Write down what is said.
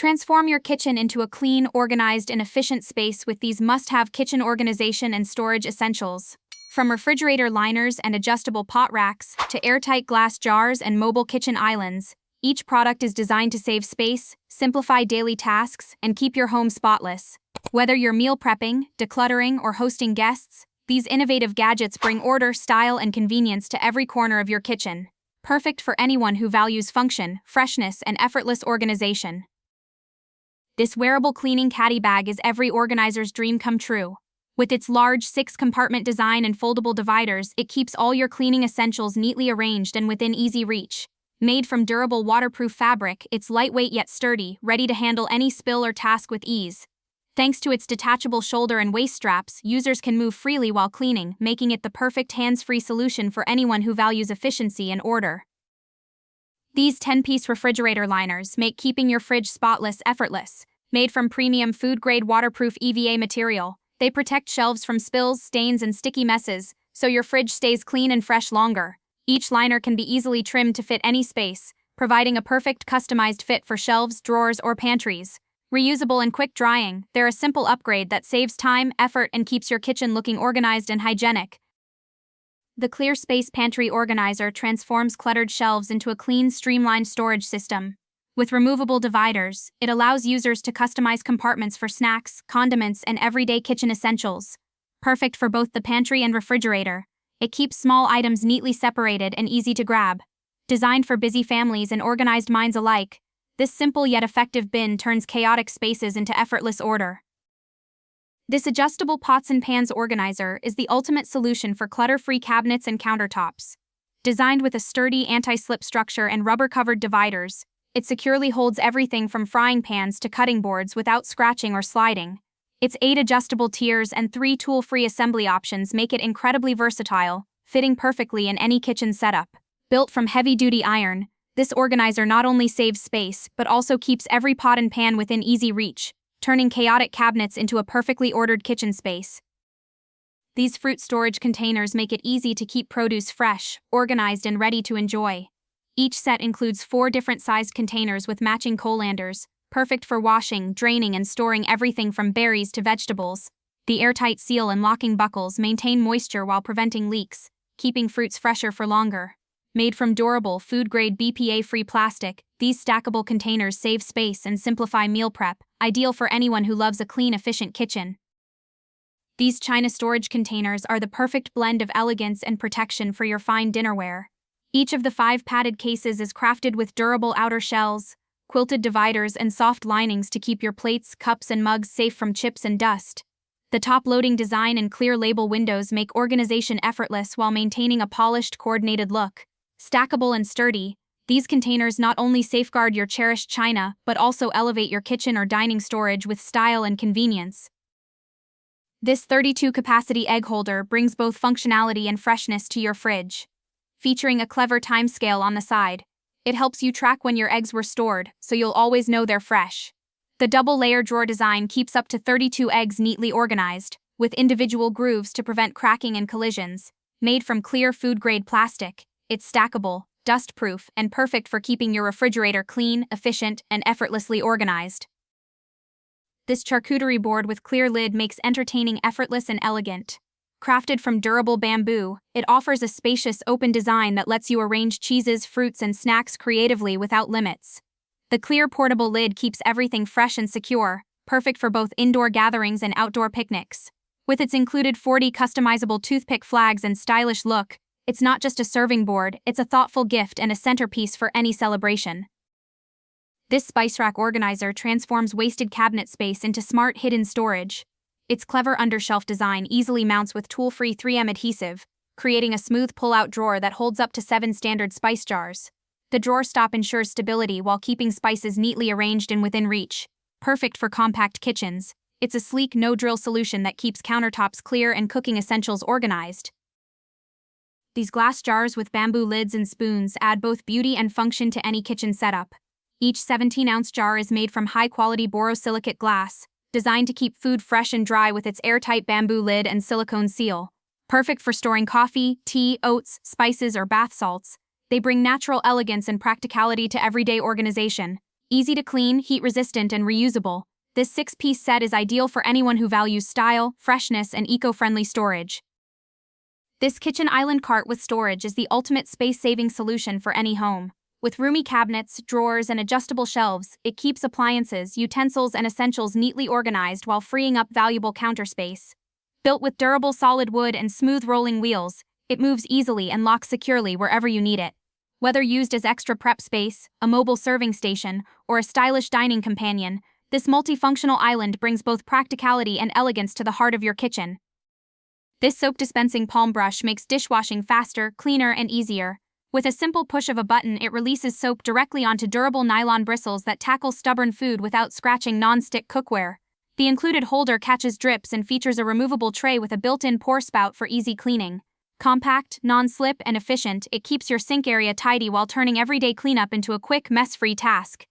Transform your kitchen into a clean, organized, and efficient space with these must-have kitchen organization and storage essentials. From refrigerator liners and adjustable pot racks to airtight glass jars and mobile kitchen islands, each product is designed to save space, simplify daily tasks, and keep your home spotless. Whether you're meal prepping, decluttering, or hosting guests, these innovative gadgets bring order, style, and convenience to every corner of your kitchen. Perfect for anyone who values function, freshness, and effortless organization. This wearable cleaning caddy bag is every organizer's dream come true. With its large 6-compartment design and foldable dividers, it keeps all your cleaning essentials neatly arranged and within easy reach. Made from durable waterproof fabric, it's lightweight yet sturdy, ready to handle any spill or task with ease. Thanks to its detachable shoulder and waist straps, users can move freely while cleaning, making it the perfect hands-free solution for anyone who values efficiency and order. These 10-piece refrigerator liners make keeping your fridge spotless effortless. Made from premium food-grade waterproof EVA material, they protect shelves from spills, stains, and sticky messes, so your fridge stays clean and fresh longer. Each liner can be easily trimmed to fit any space, providing a perfect customized fit for shelves, drawers, or pantries. Reusable and quick drying, they're a simple upgrade that saves time, effort, and keeps your kitchen looking organized and hygienic. The Clear Space Pantry Organizer transforms cluttered shelves into a clean, streamlined storage system. With removable dividers, it allows users to customize compartments for snacks, condiments, and everyday kitchen essentials. Perfect for both the pantry and refrigerator, it keeps small items neatly separated and easy to grab. Designed for busy families and organized minds alike, this simple yet effective bin turns chaotic spaces into effortless order. This adjustable pots and pans organizer is the ultimate solution for clutter-free cabinets and countertops. Designed with a sturdy anti-slip structure and rubber-covered dividers, it securely holds everything from frying pans to cutting boards without scratching or sliding. Its 8 adjustable tiers and 3 tool-free assembly options make it incredibly versatile, fitting perfectly in any kitchen setup. Built from heavy-duty iron, this organizer not only saves space but also keeps every pot and pan within easy reach, turning chaotic cabinets into a perfectly ordered kitchen space. These fruit storage containers make it easy to keep produce fresh, organized, and ready to enjoy. Each set includes 4 different sized containers with matching colanders, perfect for washing, draining, and storing everything from berries to vegetables. The airtight seal and locking buckles maintain moisture while preventing leaks, keeping fruits fresher for longer. Made from durable, food-grade BPA-free plastic, these stackable containers save space and simplify meal prep, ideal for anyone who loves a clean, efficient kitchen. These China storage containers are the perfect blend of elegance and protection for your fine dinnerware. Each of the 5 padded cases is crafted with durable outer shells, quilted dividers, and soft linings to keep your plates, cups, and mugs safe from chips and dust. The top-loading design and clear label windows make organization effortless while maintaining a polished, coordinated look. Stackable and sturdy, these containers not only safeguard your cherished china but also elevate your kitchen or dining storage with style and convenience. This 32-capacity egg holder brings both functionality and freshness to your fridge. Featuring a clever timescale on the side, it helps you track when your eggs were stored, so you'll always know they're fresh. The double-layer drawer design keeps up to 32 eggs neatly organized, with individual grooves to prevent cracking and collisions. Made from clear food-grade plastic, it's stackable, dust-proof, and perfect for keeping your refrigerator clean, efficient, and effortlessly organized. This charcuterie board with clear lid makes entertaining effortless and elegant. Crafted from durable bamboo, it offers a spacious, open design that lets you arrange cheeses, fruits, and snacks creatively without limits. The clear portable lid keeps everything fresh and secure, perfect for both indoor gatherings and outdoor picnics. With its included 40 customizable toothpick flags and stylish look, it's not just a serving board, it's a thoughtful gift and a centerpiece for any celebration. This spice rack organizer transforms wasted cabinet space into smart hidden storage. Its clever undershelf design easily mounts with tool-free 3M adhesive, creating a smooth pull-out drawer that holds up to 7 standard spice jars. The drawer stop ensures stability while keeping spices neatly arranged and within reach. Perfect for compact kitchens, it's a sleek, no-drill solution that keeps countertops clear and cooking essentials organized. These glass jars with bamboo lids and spoons add both beauty and function to any kitchen setup. Each 17-ounce jar is made from high-quality borosilicate glass, designed to keep food fresh and dry with its airtight bamboo lid and silicone seal. Perfect for storing coffee, tea, oats, spices, or bath salts, they bring natural elegance and practicality to everyday organization. Easy to clean, heat-resistant, and reusable, this 6-piece set is ideal for anyone who values style, freshness, and eco-friendly storage. This kitchen island cart with storage is the ultimate space-saving solution for any home. With roomy cabinets, drawers, and adjustable shelves, it keeps appliances, utensils, and essentials neatly organized while freeing up valuable counter space. Built with durable solid wood and smooth rolling wheels, it moves easily and locks securely wherever you need it. Whether used as extra prep space, a mobile serving station, or a stylish dining companion, this multifunctional island brings both practicality and elegance to the heart of your kitchen. This soap dispensing palm brush makes dishwashing faster, cleaner, and easier. With a simple push of a button, it releases soap directly onto durable nylon bristles that tackle stubborn food without scratching non-stick cookware. The included holder catches drips and features a removable tray with a built-in pour spout for easy cleaning. Compact, non-slip, and efficient, it keeps your sink area tidy while turning everyday cleanup into a quick, mess-free task.